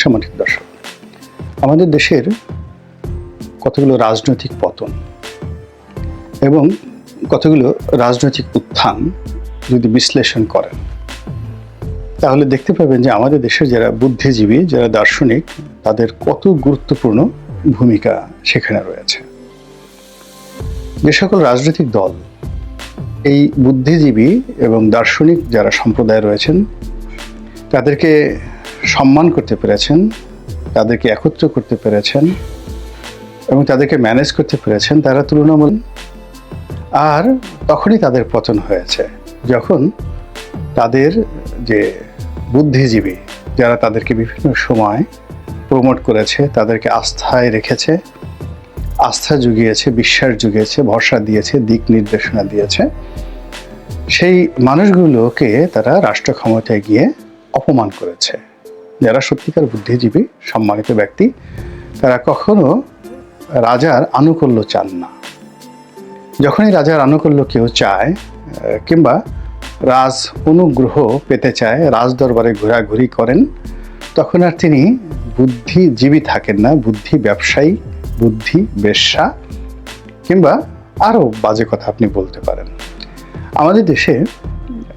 সম্মানিত দর্শক, আমাদের দেশের কতগুলো রাজনৈতিক পতন এবং কতগুলো রাজনৈতিক উত্থান যদি বিশ্লেষণ করেন, তাহলে দেখতে পাবেন যে আমাদের দেশের যারা বুদ্ধিজীবী, যারা দার্শনিক, তাদের কত গুরুত্বপূর্ণ ভূমিকা সেখানে রয়েছে। যে সকল রাজনৈতিক দল এই বুদ্ধিজীবী এবং দার্শনিক যারা সম্প্রদায় রয়েছেন তাদেরকে সম্মান করতে পেরেছেন, তাদেরকে একত্র করতে পেরেছেন এবং তাদেরকে ম্যানেজ করতে পেরেছেন, তারা তুলনামূলক। আর তখনই তাদের পতন হয়েছে যখন তাদের যে বুদ্ধিজীবী যারা তাদেরকে বিভিন্ন সময় প্রমোট করেছে, তাদেরকে আস্থায় রেখেছে, আস্থা জুগিয়েছে, বিশ্বাস জুগিয়েছে, ভরসা দিয়েছে, দিক নির্দেশনা দিয়েছে, সেই মানুষগুলোকে তারা রাষ্ট্র ক্ষমতায় গিয়ে অপমান করেছে। যারা সত্যিকার বুদ্ধিজীবী, সম্মানিত ব্যক্তি, তারা কখনো রাজার আনুকূল্য চান না। যখনই রাজার আনুকূল্য কেউ চায় কিংবা রাজ অনুগ্রহ পেতে চায়, রাজ দরবারে ঘোরাঘুরি করেন, তখন আর তিনি বুদ্ধিজীবী থাকেন না, বুদ্ধি ব্যবসায়ী, বুদ্ধি বেশ্যা কিংবা আরও বাজে কথা আপনি বলতে পারেন। আমাদের দেশে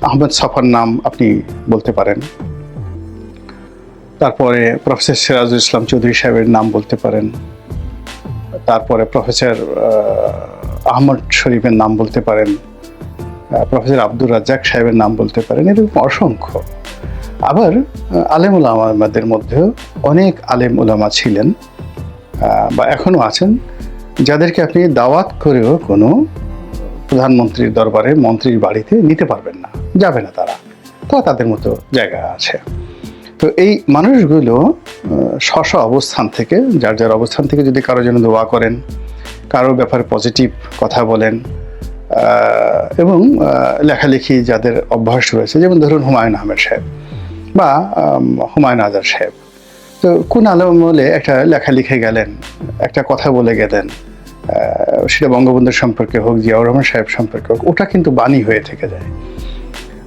আহমেদ ছফার নাম আপনি বলতে পারেন, তারপরে প্রফেসর সিরাজুল ইসলাম চৌধুরী সাহেবের নাম বলতে পারেন, তারপরে প্রফেসর আহমদ শরীফের নাম বলতে পারেন, প্রফেসর আব্দুর রাজ্জাক সাহেবের নাম বলতে পারেন, এরকম অসংখ্য। আবার আলেম উলামাদের মধ্যেও অনেক আলেম উলামা ছিলেন বা এখনও আছেন, যাদেরকে আপনি দাওয়াত করেও কোনো প্রধানমন্ত্রীর দরবারে, মন্ত্রীর বাড়িতে নিতে পারবেন না, যাবে না তারা, তাদের মতো জায়গা আছে। তো এই মানুষগুলো স্ব অবস্থান থেকে, যার যার অবস্থান থেকে যদি কারোর জন্য দোয়া করেন, কারোর ব্যাপারে পজিটিভ কথা বলেন এবং লেখালেখি যাদের অভ্যাস রয়েছে, যেমন ধরুন হুমায়ুন আহমেদ সাহেব বা হুমায়ুন আজাদ সাহেব, তো কোন আলেমে একটা লেখা লিখে গেলেন, একটা কথা বলে গেলেন, সেটা বঙ্গবন্ধুর সম্পর্কে হোক, জিয়াউর রহমান সাহেব সম্পর্কে হোক, ওটা কিন্তু বাণী হয়ে থেকে যায়।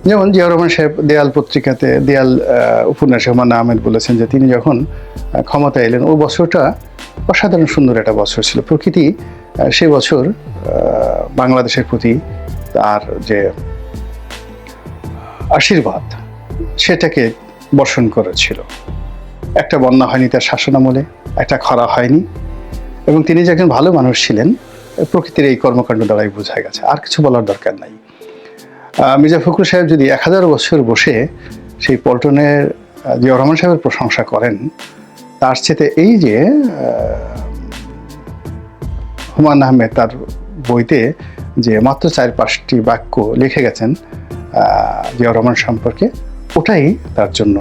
যেমন জিয়াউর রহমান সাহেব দেয়াল পত্রিকাতে, দেয়াল উপন্যাসে হুমায়ুন আহমেদ বলেছেন যে তিনি যখন ক্ষমতা এলেন, ওই বছরটা অসাধারণ সুন্দর একটা বছর ছিল। প্রকৃতি সেই বছর বাংলাদেশের প্রতি তার যে আশীর্বাদ সেটাকে বর্ষণ করেছিল। একটা বন্যা হয়নি তার শাসনামলে, একটা খরা হয়নি, এবং তিনি যে একজন ভালো মানুষ ছিলেন প্রকৃতির এই কর্মকাণ্ড দ্বারাই বোঝা গেছে। আর কিছু বলার দরকার নাই। মির্জা ফখরুল সাহেব যদি 1000 বছর বসে সেই পল্টনের জিয়াউর রহমান সাহেবের প্রশংসা করেন, তার চেয়ে এই যে হুমায়ুন আহমেদ তার বইতে যে মাত্র 4-5টি বাক্য লিখে গেছেন জিয়াউর রহমান সম্পর্কে, ওটাই তার জন্য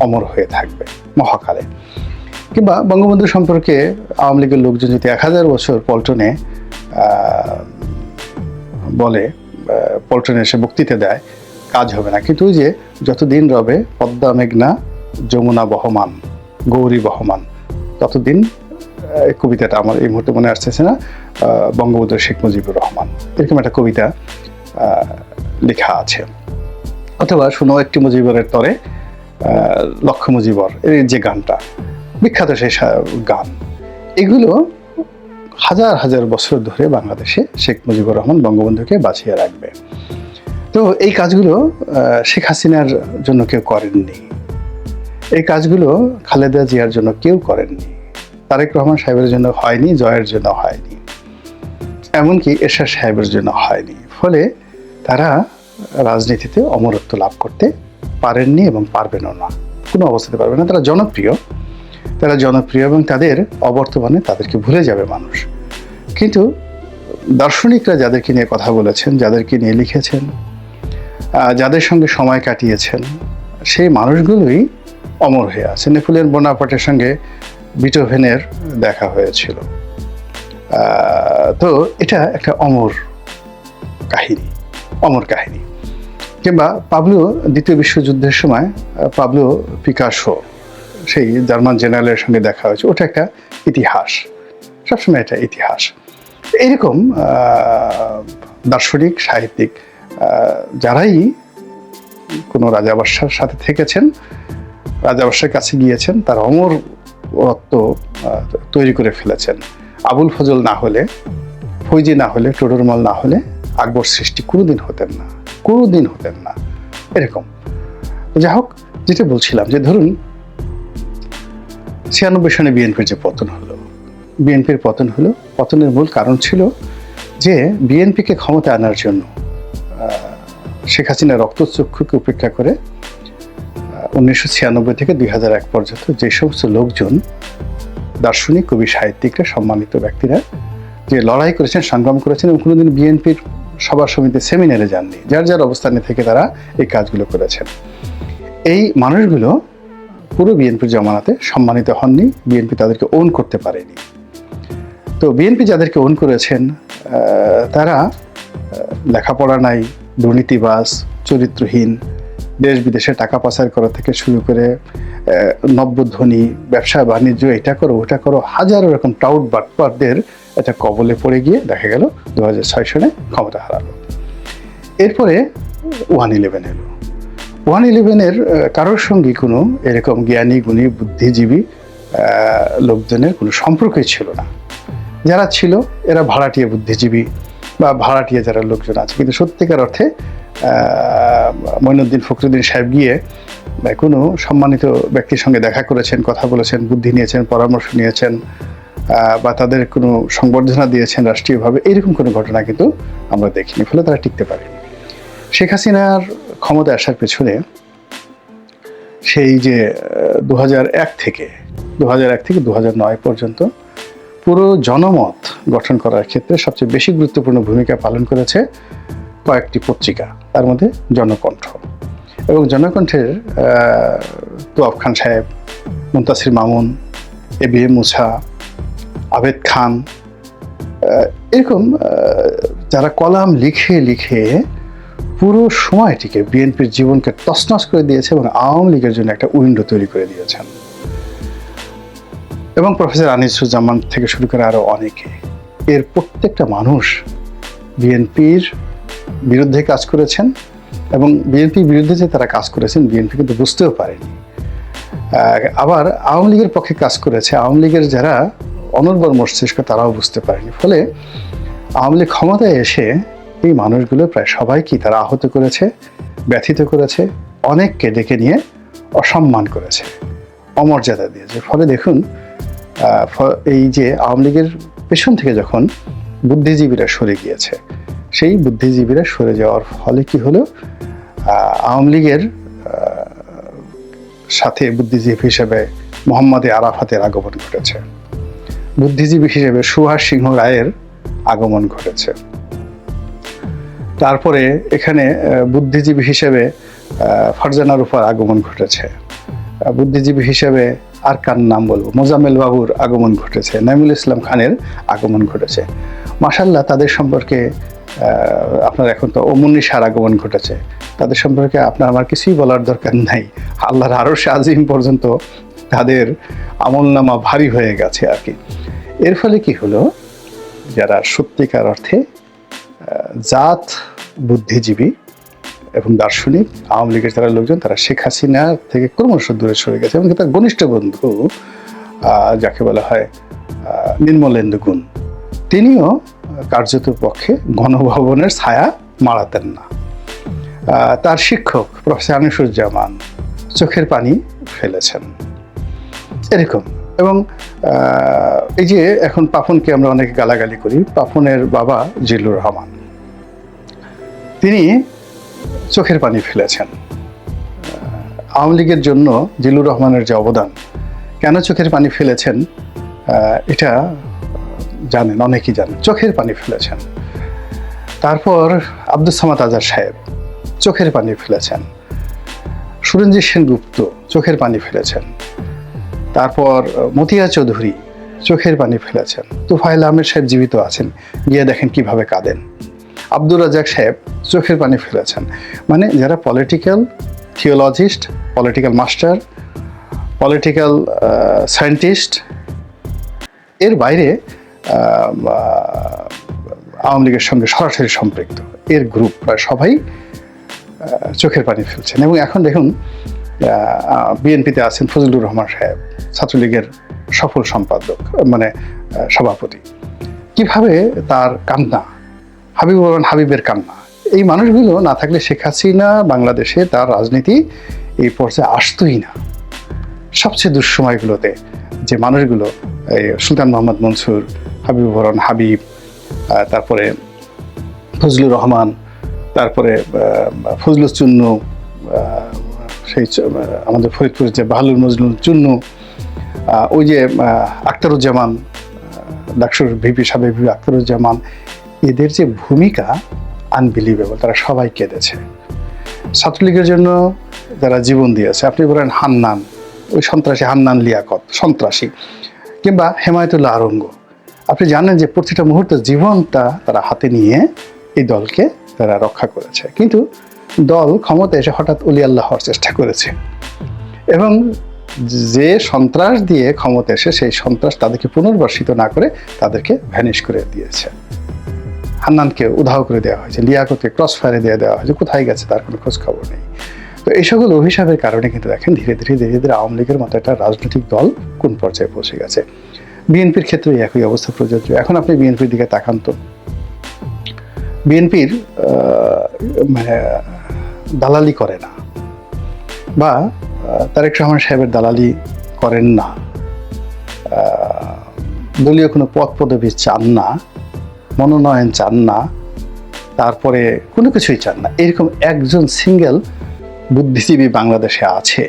অমর হয়ে থাকবে মহাকালে। কিংবা বঙ্গবন্ধু সম্পর্কে আওয়ামী লীগের লোকজন যদি 1000 বছর পল্টনে বলে, পল্টনে এসে বক্তৃতা দেয়, কাজ হবে না। কিন্তু ওই যে যতদিন রবে পদ্মা মেঘনা যমুনা বহমান গৌরী বহমান, ততদিন, এই কবিতাটা আমার এই মুহূর্তে মনে আসতেছে না, বঙ্গবন্ধু শেখ মুজিবুর রহমান, এরকম একটা কবিতা লেখা আছে। অথবা শোনো একটি মুজিবরের তরে লক্ষ মুজিবর, এই যে গানটা বিখ্যাত, সেই গান, এগুলো হাজার হাজার বছর ধরে বাংলাদেশে শেখ মুজিবুর রহমান বঙ্গবন্ধুকে বাঁচিয়ে রাখবে। তো এই কাজগুলো শেখ হাসিনার জন্য কেউ করেননি, এই কাজগুলো খালেদা জিয়ার জন্য কেউ করেননি, তারেক রহমান সাহেবের জন্য হয়নি, জয়ের জন্য হয়নি, এমনকি এরশাদ সাহেবের জন্য হয়নি। ফলে তারা রাজনীতিতে অমরত্ব লাভ করতে পারেননি এবং পারবেনও না, কোনো অবস্থাতে পারবে না। তারা জনপ্রিয় এবং তাদের অবর্তমানে তাদেরকে ভুলে যাবে মানুষ। কিন্তু দার্শনিকরা যাদেরকে নিয়ে কথা বলেছেন, যাদেরকে নিয়ে লিখেছেন, যাদের সঙ্গে সময় কাটিয়েছেন, সেই মানুষগুলোই অমর হয়ে আছে। নেপোলিয়ন বোনাপার্টের সঙ্গে বিটোভেনের দেখা হয়েছিল, তো এটা একটা অমর কাহিনী। কিংবা পাবলো দ্বিতীয় বিশ্বযুদ্ধের সময় পাবলো পিকাসো, সেই জার্মান জেনারেলের সঙ্গে দেখা হয়েছে, ওটা একটা ইতিহাস, সবসময় এটা ইতিহাস। এরকম দার্শনিক, সাহিত্যিক যারাই কোনো রাজা বাদশার সাথে থেকেছেন, রাজাবাসার কাছে গিয়েছেন, তার অমরত্ব তৈরি করে ফেলেছেন। আবুল ফজল না হলে, ফৈজি না হলে, টোডরমল না হলে আকবর সৃষ্টি কোনোদিন হতেন না এরকম। যাই হোক, যেটা বলছিলাম যে ধরুন 96 সনে বিএনপির যে পতন হলো, পতনের মূল কারণ ছিল যে বিএনপিকে ক্ষমতা আনার জন্য শেখ হাসিনা রক্তচক্ষুকে উপেক্ষা করে 1996 থেকে 2001 পর্যন্ত যে সমস্ত লোকজন, দার্শনিক, কবি, সাহিত্যিকরা, সম্মানিত ব্যক্তিরা যে লড়াই করেছেন, সংগ্রাম করেছেন এবং কোনোদিন বিএনপির সভা সমিতি সেমিনারে যাননি, যার অবস্থানে থেকে তারা এই কাজগুলো করেছেন, এই মানুষগুলো পুরো বিএনপির জমানাতে সম্মানিত হননি, বিএনপি তাদেরকে ওন করতে পারেনি। তো বিএনপি যাদেরকে ওন করেছেন তারা লেখাপড়া নাই, দুর্নীতিবাজ, চরিত্রহীন, দেশ বিদেশে টাকা পাচার করা থেকে শুরু করে নব্যধ্বনি, ব্যবসা বাণিজ্য, এটা করো ওটা করো, হাজারো রকম টাউট বাটপারদের একটা কবলে পড়ে গিয়ে দেখা গেল 2006 সনে ক্ষমতা হারালো। এরপরে 111 এলো। 111-এর কারোর সঙ্গে কোনো এরকম জ্ঞানী, গুণী, বুদ্ধিজীবী লোকজনের কোনো সম্পর্কই ছিল না। যারা ছিল এরা ভাড়াটিয়া বুদ্ধিজীবী বা ভাড়াটিয়া যারা লোকজন আছে, কিন্তু সত্যিকার অর্থে মঈনুদ্দিন ফখরুদ্দিন সাহেব গিয়ে কোনো সম্মানিত ব্যক্তির সঙ্গে দেখা করেছেন, কথা বলেছেন, বুদ্ধি নিয়েছেন, পরামর্শ নিয়েছেন বা তাদের কোনো সংবর্ধনা দিয়েছেন রাষ্ট্রীয়ভাবে, এরকম কোনো ঘটনা কিন্তু আমরা দেখিনি, ফলে তারা টিকতে পারেনি। শেখ হাসিনার ক্ষমতা আসার পেছনে সেই যে 2001 থেকে 2009 পর্যন্ত পুরো জনমত গঠন করার ক্ষেত্রে সবচেয়ে বেশি গুরুত্বপূর্ণ ভূমিকা পালন করেছে কয়েকটি পত্রিকা, তার মধ্যে জনকণ্ঠ। এবং জনকণ্ঠের তোয়াব খান সাহেব, মুনতাসির মামুন, ABM মুসা, আবেদ খান, এরকম যারা কলাম লিখে পুরো সময়টিকে বিএনপির জীবনকে তছনছ করে দিয়েছে এবং আওয়ামী লীগের জন্য একটা উইন্ডো তৈরি করে দিয়েছেন। এবং প্রফেসর আনিসুজ্জামান থেকে শুরু করে আরো অনেকে, এর প্রত্যেকটা মানুষ বিএনপির বিরুদ্ধে কাজ করেছেন এবং বিএনপির বিরুদ্ধে যে তারা কাজ করেছেন বিএনপি কিন্তু বুঝতেও পারেনি। আবার আওয়ামী লীগের পক্ষে কাজ করেছে আওয়ামী লীগের যারা অনর্বর মস্তিষ্ক, তারাও বুঝতে পারেনি। ফলে আওয়ামী লীগ ক্ষমতায় এসে এই মানুষগুলো প্রায় সবাইকে তারা আহত করেছে, ব্যথিত করেছে, অনেককে ডেকে নিয়ে অসম্মান করেছে, অমর্যাদা দিয়েছে। ফলে দেখুন, এই যে আওয়ামী লীগের পেছন থেকে যখন বুদ্ধিজীবীরা সরে গিয়েছে, সেই বুদ্ধিজীবীরা সরে যাওয়ার ফলে কি হলো, আওয়ামী লীগের সাথে বুদ্ধিজীবী হিসেবে মোহাম্মদ আরাফাতের আগমন ঘটেছে, বুদ্ধিজীবী হিসেবে সুভাষ সিংহ রায়ের আগমন ঘটেছে। তারপরে এখানে বুদ্ধিজীবী হিসেবে ফারজানা রূপার আগমন ঘটেছে, বুদ্ধিজীবী হিসেবে আর কার নাম বলবো, মোজাম্মেল বাবুর আগমন ঘটেছে, নাইমুল ইসলাম খানের আগমন ঘটেছে। মাশাআল্লাহ, তাদের সম্পর্কে আপনার এখন তো ওমুন্নিশার আগমন ঘটেছে, তাদের সম্পর্কে আপনার আমার কিছুই বলার দরকার নাই। আল্লাহর আরশে আজিম পর্যন্ত তাদের আমলনামা ভারী হয়ে গেছে আর কি। এর ফলে কি হলো, যারা সত্যিকার অর্থে জাত বুদ্ধিজীবী এবং দার্শনিক আওয়ামী লীগের যারা লোকজন, তারা শেখ হাসিনা থেকে ক্রমশ দূরে সরে গেছে এবং তার ঘনিষ্ঠ বন্ধু যাকে বলা হয় নির্মলেন্দু গুণ, তিনিও কার্যত পক্ষে গণভবনের ছায়া মাড়াতেন না। তার শিক্ষক প্রফেসর আনিসুজ্জামান চোখের পানি ফেলেছেন এরকম। এবং এই যে এখন পাপনকে আমরা অনেকে গালাগালি করি, পাপনের বাবা জিল্লুর রহমান, তিনি চোখের পানি ফেলেছেন। আওয়ামী লীগের জন্য জিল্লুর রহমানের যে অবদান, কেন চোখের পানি ফেলেছেন এটা জানেন, অনেকেই জানেন, চোখের পানি ফেলেছেন। তারপর আব্দুস সামাদ আজাদ সাহেব চোখের পানি ফেলেছেন, সুরঞ্জিত সেনগুপ্ত চোখের পানি ফেলেছেন, তারপর মতিয়া চৌধুরী চোখের পানি ফেলেছেন, তুফাইল আহমেদ সাহেব জীবিত আছেন, গিয়ে দেখেন কিভাবে কাঁদেন, আব্দুর রাজ্জাক সাহেব চোখের পানি ফেলেছেন। মানে যারা political theologist, political master, political scientist, এর বাইরে আওয়ামী লীগের সঙ্গে সরাসরি সম্পৃক্ত এর গ্রুপ প্রায় সবাই চোখের পানি ফেলছেন। এবং এখন দেখুন, বিএনপিতে আছেন ফজলুর রহমান সাহেব, ছাত্রলীগের সফল সম্পাদক, মানে সভাপতি। কিভাবে তার কান্না, হাবিবুর রহমান হাবিবের কান্না, এই মানুষগুলো না থাকলে শেখ হাসিনা বাংলাদেশে তার রাজনীতি এই পর্যায়ে আসতোই না। সবচেয়ে দুঃসময়গুলোতে যে মানুষগুলো, এই সুলতান মোহাম্মদ মনসুর, হাবিবুর রহমান হাবিব, তারপরে ফজলুর রহমান, তারপরে ফজলুল চুন্নু, সেই আমাদের ফরিদপুরের যে বাহলুল মজলুল চুন্নু, ওই যে আখতারুজ্জামান, ডাকসুর ভিপি সাবেক ভিপি আখতারুজ্জামান, এদের যে ভূমিকা আনবিলিভেবল। তারা সবাই কেঁদেছে। ছাত্রলীগের জন্য যারা জীবন দিয়েছে, আপনি বলেন হান্নান, ওই সন্ত্রাসী হান্নান লিয়াকত সন্ত্রাসী, কিংবা হেমায়েতুল্লাহ আরঙ্গ, আপনি জানেন যে প্রতিটা মুহূর্তে জীবনটা তারা হাতে নিয়ে এই দলকে তারা রক্ষা করেছে। কিন্তু দল ক্ষমতা এসে হঠাৎ অলি আল্লাহ হওয়ার চেষ্টা করেছে, এবং যে সন্ত্রাস দিয়ে ক্ষমতা এসে সেই সন্ত্রাস তাদেরকে পুনর্বাসিত না করে তাদেরকে ভ্যানিশ করে দিয়েছে। হান্নানকে উধাও করে দেওয়া হয়েছে, লিয়াকতকে ক্রস ফায়ারে দেওয়া হয়েছে, কোথায় গেছে তার কোনো খোঁজ খবর নেই। তো এই সকল অভিশাপের কারণে কিন্তু দেখেন ধীরে ধীরে আওয়ামী লীগের মতো একটা রাজনৈতিক দল কোন পর্যায়ে পৌঁছে গেছে। বিএনপির ক্ষেত্রে একই অবস্থা প্রযোজ্য। এখন আপনি বিএনপির দিকে তাকান তো, বিএনপির মানে দালালি করে না, বা তারেক রহমান সাহেবের দালালি করেন না, দলীয় কোনো পদ পদবি চান না, মনোনয়ন চান না, তারপরে কোনো কিছুই চান না, এরকম একজন সিঙ্গেল বুদ্ধিজীবী বাংলাদেশে আছে?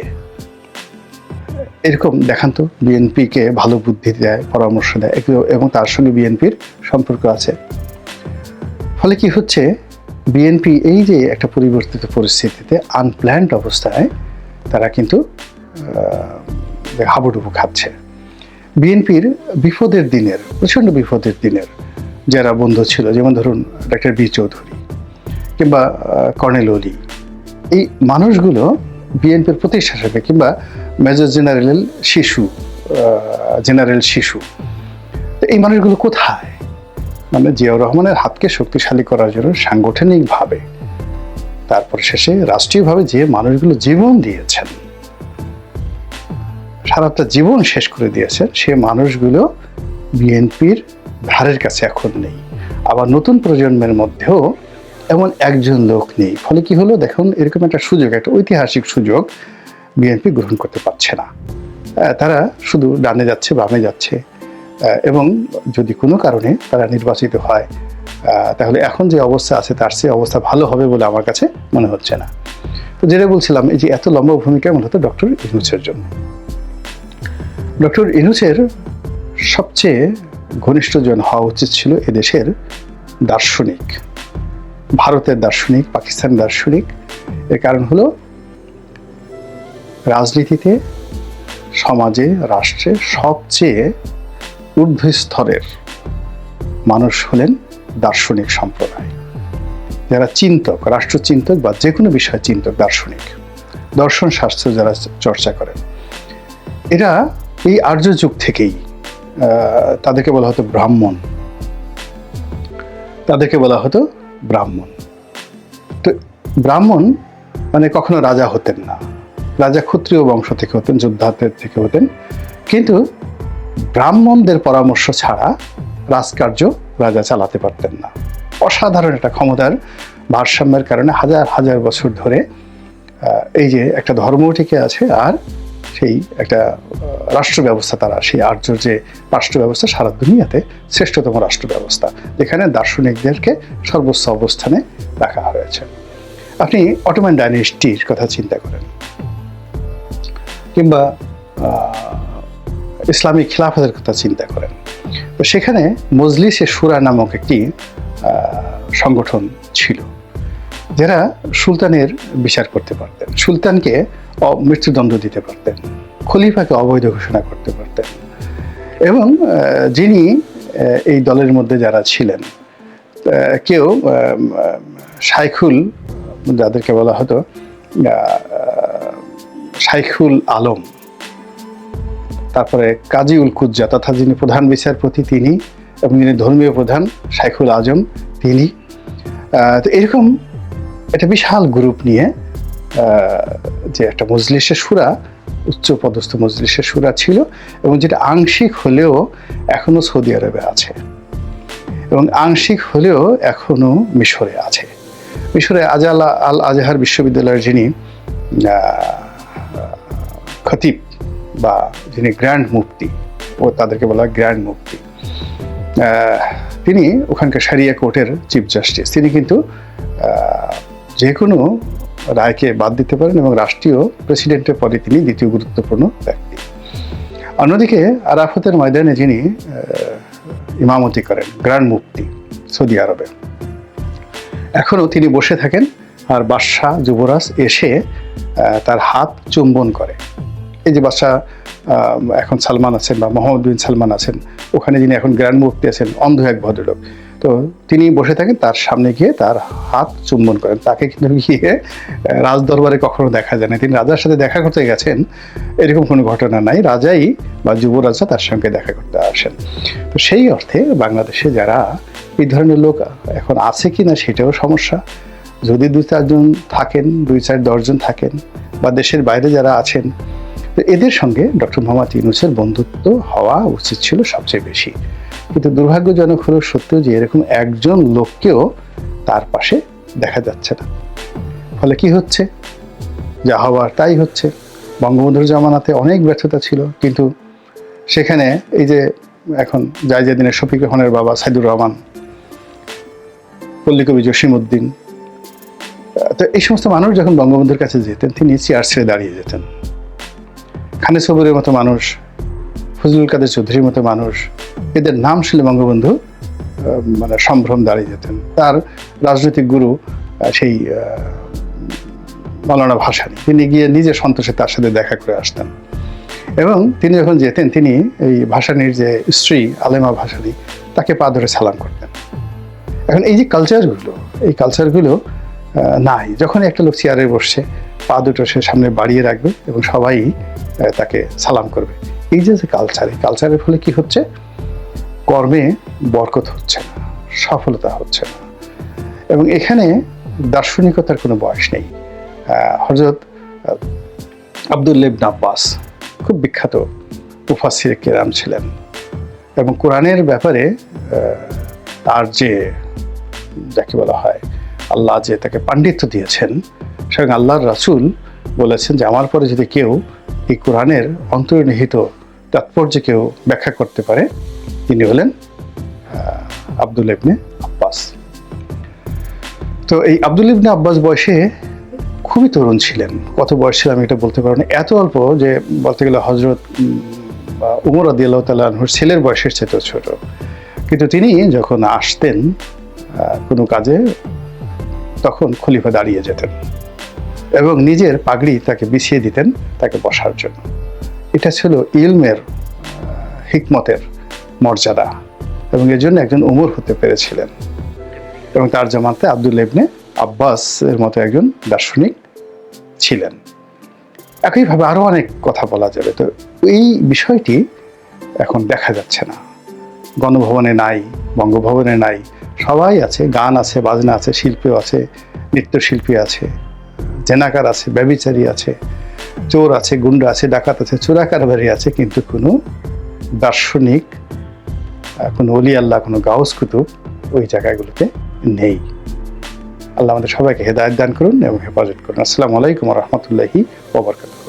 এরকম দেখান তো বিএনপিকে ভালো বুদ্ধি দেয়, পরামর্শ দেয়, এবং তার সঙ্গে বিএনপির সম্পর্ক আছে। ফলে কি হচ্ছে, বিএনপি এই যে একটা পরিবর্তিত পরিস্থিতিতে আনপ্ল্যান্ড অবস্থায় তারা কিন্তু হাবুডুবু খাচ্ছে। বিএনপির বিপদের দিনের, প্রচণ্ড বিপদের দিনের যারা বন্ধু ছিল, যেমন ধরুন ডক্টর বি চৌধুরী কিংবা কর্নেল অলি, এই মানুষগুলো বিএনপির প্রতিষ্ঠা হিসেবে, কিংবা মেজর জেনারেল শিশু, এই মানুষগুলো কোথায়? মানে জিয়াউর রহমানের হাতকে শক্তিশালী করার জন্য সাংগঠনিকভাবে, তারপর শেষে রাষ্ট্রীয়ভাবে যে মানুষগুলো জীবন দিয়েছেন, সারাটা জীবন শেষ করে দিয়েছেন, সে মানুষগুলো বিএনপির ধারের কাছে এখন নেই। আবার নতুন প্রজন্মের মধ্যেও এমন একজন লোক নেই। ফলে কি হলো, দেখুন এরকম একটা সুযোগ, একটা ঐতিহাসিক সুযোগ বিএনপি গ্রহণ করতে পারছে না। তারা শুধু ডানে যাচ্ছে, বামে যাচ্ছে, এবং যদি কোনো কারণে তারা নির্বাচিত হয়, তাহলে এখন যে অবস্থা আছে তার চেয়ে অবস্থা ভালো হবে বলে আমার কাছে মনে হচ্ছে না। তো যেটা বলছিলাম, এই যে এত লম্বা ভূমিকা মূলত ডক্টর ইউনূসের জন্য। ডক্টর ইউনূসের সবচেয়ে ঘনিষ্ঠজন হওয়া উচিত ছিল এদেশের দার্শনিক, ভারতের দার্শনিক, পাকিস্তানের দার্শনিক। এর কারণ হলো, রাজনীতিতে, সমাজে, রাষ্ট্রে সবচেয়ে ঊর্ধ্ব স্তরের মানুষ হলেন দার্শনিক সম্প্রদায়, যারা চিন্তক, রাষ্ট্রচিন্তক বা যে কোনো বিষয় চিন্তক, দার্শনিক, দর্শন শাস্ত্র যারা চর্চা করেন। এরা এই আর্য যুগ থেকেই, তাদেরকে বলা হতো ব্রাহ্মণ, তো ব্রাহ্মণ মানে কখনো রাজা হতেন না, রাজা ক্ষত্রিয় বংশ থেকে হতেন, যোদ্ধাদের থেকে হতেন, কিন্তু ব্রাহ্মণদের পরামর্শ ছাড়া রাজকার্য রাজা চালাতে পারতেন না। অসাধারণ একটা ক্ষমতার ভারসাম্যের কারণে হাজার হাজার বছর ধরে এই যে একটা ধর্ম টিকে আছে, আর সেই একটা রাষ্ট্র ব্যবস্থা, তারা সেই আর্য যে রাষ্ট্র ব্যবস্থা সারা দুনিয়াতে শ্রেষ্ঠতম রাষ্ট্র ব্যবস্থা, যেখানে দার্শনিকদেরকে সর্বোচ্চ অবস্থানে রাখা হয়েছে। আপনি অটোমান ডাইনেস্টির কথা চিন্তা করেন, কিংবা ইসলামিক খিলাফতের কথা চিন্তা করেন, তো সেখানে মজলিসে শুরা নামক একটি সংগঠন ছিল, যারা সুলতানের বিচার করতে পারতেন, সুলতানকে মৃত্যুদণ্ড দিতে পারতেন, খলিফাকে অবৈধ ঘোষণা করতে পারতেন। এবং যিনি এই দলের মধ্যে যারা ছিলেন, কেউ শাইখুল, যাদেরকে বলা হতো শাইখুল আলম, তারপরে কাজী উল কুজ্জা, তথা যিনি প্রধান বিচারপতি তিনি, এবং যিনি ধর্মীয় প্রধান শাইখুল আজম তিনি। তো এরকম একটা বিশাল গ্রুপ নিয়ে যে একটা মজলিসে শুরা, উচ্চ পদস্থ মজলিসে শুরা ছিল, এবং যেটা আংশিক হলেও এখনো সৌদি আরবে আছে, এবং আংশিক হলেও এখনো মিশরে আছে। মিশরে আল আজহার বিশ্ববিদ্যালয়ের যিনি খতিব বা যিনি গ্র্যান্ড মুফতি, ও তাদেরকে বলা হয় গ্র্যান্ড মুফতি, তিনি ওখানকার শারিয়া কোর্টের চিফ জাস্টিস। তিনি কিন্তু যে কোনো রায়কে বাদ দিতে পারেন, এবং রাষ্ট্রীয় প্রেসিডেন্টের পরে তিনি দ্বিতীয় গুরুত্বপূর্ণ ব্যক্তি। অন্যদিকে আরাফাতের ময়দানে যিনি ইমামতি করেন, গ্র্যান্ড মুফতি সৌদি আরবে, এখনও তিনি বসে থাকেন, আর বাদশাহ যুবরাজ এসে তার হাত চুম্বন করে। এই যে বাদশাহ এখন সালমান আছেন বা মোহাম্মদ বিন সালমান আছেন, ওখানে যিনি এখন গ্র্যান্ড মুফতি আছেন, অন্ধ এক ভদ্রলোক, তো তিনি বসে থাকেন, তার সামনে গিয়ে তার হাত চুম্বন করেন। তাকে কিন্তু গিয়ে রাজদরবারে কখনো দেখা যায় না। তিনি রাজার সাথে দেখা করতে গেছেন এরকম কোনো ঘটনা নাই, রাজাই বা যুবরাজা তার সঙ্গে দেখা করতে আসেন। তো সেই অর্থে বাংলাদেশে যারা এই ধরনের লোক এখন আছে কি না সেটাও সমস্যা। যদি 2-4 জন থাকেন, 2-4-10 জন থাকেন, বা দেশের বাইরে যারা আছেন, তো এদের সঙ্গে ডক্টর মোহাম্মদ ইউনূসের বন্ধুত্ব হওয়া উচিত ছিল সবচেয়ে বেশি। কিন্তু দুর্ভাগ্যজনক হলো সত্য যে এরকম একজন লোককেও তার পাশে দেখা যাচ্ছে না। ফলে কি হচ্ছে? যা হওয়ার তাই হচ্ছে। বঙ্গবন্ধুর জামানাতে অনেক ব্যর্থতা ছিল, কিন্তু সেখানে এই যে এখন জায়জাদিনের শফিক রহমানের বাবা সাইদুর রহমান, পল্লীকবি জসিমউদ্দিন, তো এই সমস্ত মানুষ যখন বঙ্গবন্ধুর কাছে যেতেন, তিনি চেয়ার ছেড়ে দাঁড়িয়ে যেতেন। খানে সবুরের মতো মানুষ, ফজলুল কাদের চৌধুরীর মতো মানুষ, এদের নাম শুনলে বঙ্গবন্ধু মানে সম্ভ্রম দাঁড়িয়ে যেতেন। তার রাজনৈতিক গুরু সেই মৌলানা ভাসানী, তিনি গিয়ে নিজে সন্তোষে তার সাথে দেখা করে আসতেন। এবং তিনি যখন যেতেন, তিনি এই ভাসানীর যে স্ত্রী আলেমা ভাসানী, তাকে পা ধরে সালাম করতেন। এখন এই যে কালচারগুলো, এই কালচারগুলো নাই। যখন একটা লোক চেয়ারে বসছে, পা দুটো সে সামনে বাড়িয়ে রাখবে এবং সবাই তাকে সালাম করবে। এই যে কালচার, এই কালচারের ফলে কি হচ্ছে? কর্মে বরকত হচ্ছে না, সফলতা হচ্ছে না। এবং এখানে দার্শনিকতার কোনো বয়স নেই। হযরত আব্দুল্লাহ ইবনে আব্বাস খুব বিখ্যাত মুফাসসির কেরাম ছিলেন, এবং কোরআনের ব্যাপারে তার যে যাকে বলা হয় আল্লাহ যে তাকে পাণ্ডিত্য দিয়েছেন, স্বয়ং আল্লাহর রাসূল বলেছেন যে আমার পরে যদি কেউ এই কোরআনের অন্তর্নিহিত তাৎপর্য কেউ ব্যাখ্যা করতে পারে, তিনি হলেন আব্দুল্লাহ ইবনে আব্বাস। তো এই আব্দুল্লাহ ইবনে আব্বাস বয়সে খুবই তরুণ ছিলেন। কত বয়স ছিল আমি এটা বলতে পারবো না, এত অল্প যে বলতে গেলে হযরত উমর রাদিয়াল্লাহু তাআলা আনহুর ছেলের বয়সের চেয়ে ছোট। কিন্তু তিনি যখন আসতেন কোনো কাজে, তখন খলিফা দাঁড়িয়ে যেতেন এবং নিজের পাগড়ি তাকে বিছিয়ে দিতেন তাকে বসার জন্য। এটা ছিল ইলমের, হিকমতের মর্যাদা, এবং এর জন্য একজন উমর হতে পেরেছিলেন। এবং তার জামাতে আব্দুল্লাহ ইবনে আব্বাস এর মতো একজন দার্শনিক ছিলেন। একইভাবে আরও অনেক কথা বলা যাবে। তো এই বিষয়টি এখন দেখা যাচ্ছে না। গণভবনে নাই, বঙ্গভবনে নাই, সবাই আছে, গান আছে, বাজনা আছে, শিল্পী আছে, নৃত্যশিল্পী আছে, জেনাকার আছে, ব্যভিচারী আছে, চোর আছে, গুন্ডা আছে, ডাকাত আছে, চোরাকারবারি আছে, কিন্তু কোনো দার্শনিক, কোনো ওলি আল্লাহ, কোনো গাউস কুতুব ওই জায়গাগুলোতে নেই। আল্লাহ আমাদের সবাইকে হেদায়েত দান করুন এবং হেফাজত করুন। আসসালামু আলাইকুম ওয়া রাহমাতুল্লাহি ওয়া বারাকাতুহু।